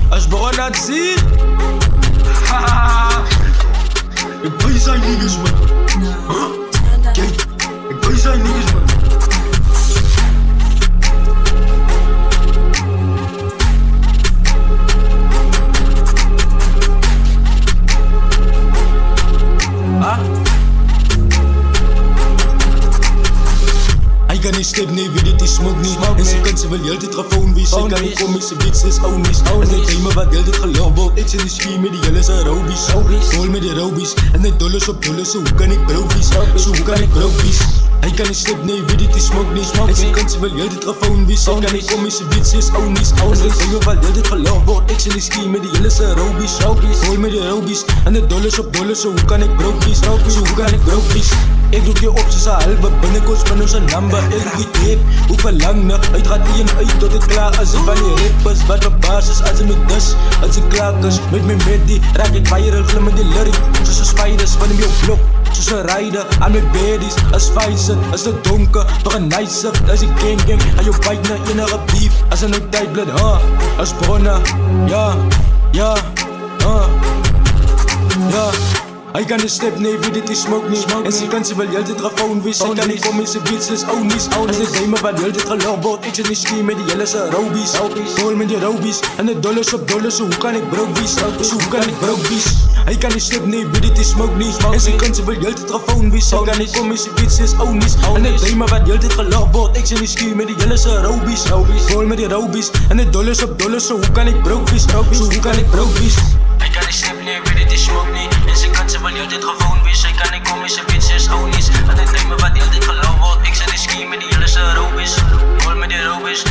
Als begon aan het zien. Ik ben zijn niggas man. Kijk, ik ben zijn niggas man. Hij kan niet stip, nee, wie dit is smoke niet. En ze kan ze wel heel dit gewoon wees. Hij kan niet komen, ze weet ze is onies. En ze nemen wat heel dit geloof wordt. Ik zit in de ski met die jelle zijn robies. Rol met die robies. En de dollars op dollars, hoe kan ik brokies? Zo hoe kan ik brokies? Hij kan niet stip, nee, wie dit is smoke niet. En ze kan ze wel heel dit gewoon wees. Hij kan niet komen, ze weet ze is onies. En ze nemen wat heel dit geloof wordt. Ik zit in de ski met die jelle zijn robies. Rol met die robies. En de dollars op dollars, hoe kan ik brokies? Zo hoe kan ik brokies? Ik doe je op ze halve binnenkort met onze nummer. Ik doe die tape, hoeveel lang nog? Het gaat hier en uit tot het klaar is. Van die rappers, wat op basis als ze met dus. Als ze klaar is met mijn medie, raak ik viral, glim met die lyric. Zoals spiders van hem jouw blok. Zoals een rider aan mijn baddies. Als vijzer, als het donker, toch een nice up. Als ik gang, aan jou bite naar enige beef. Als er nou tijd blijft, als bronnen. Ja. Hij kan de step, nee, wie dit is smoke niet. En ze kan ze wel heel dit telefoon wees. Hij kan niet komen, ze weet ze is onies. En ze zei me wat heel dit geloof wordt. Ik zit in ski met die jelle zijn robies. Rol met die robies. En de dollars op dollars, zo hoe kan ik brokies? Zo hoe kan ik brokies? Hij kan niet step, nee, wie dit is smoke niet. En ze kan ze wel heel dit telefoon wees. Hij kan niet komen, ze weet ze is onies. En ze zei me wat heel dit geloof wordt. Ik zit in ski met die jelle zijn robies. Rol met die robies. En de dollars op dollars, zo hoe kan ik brokies? Zo hoe kan ik brokies? Hij kan niet step, nee, wie dit is smoke niet. En ze kan ze wel heel dit gewoon wees. Hij kan niet komen, ze weet ze is onies. En hij neemt me wat heel dit geloof wordt. Ik zit in ski met die jelle zijn robies. Rol met die robies.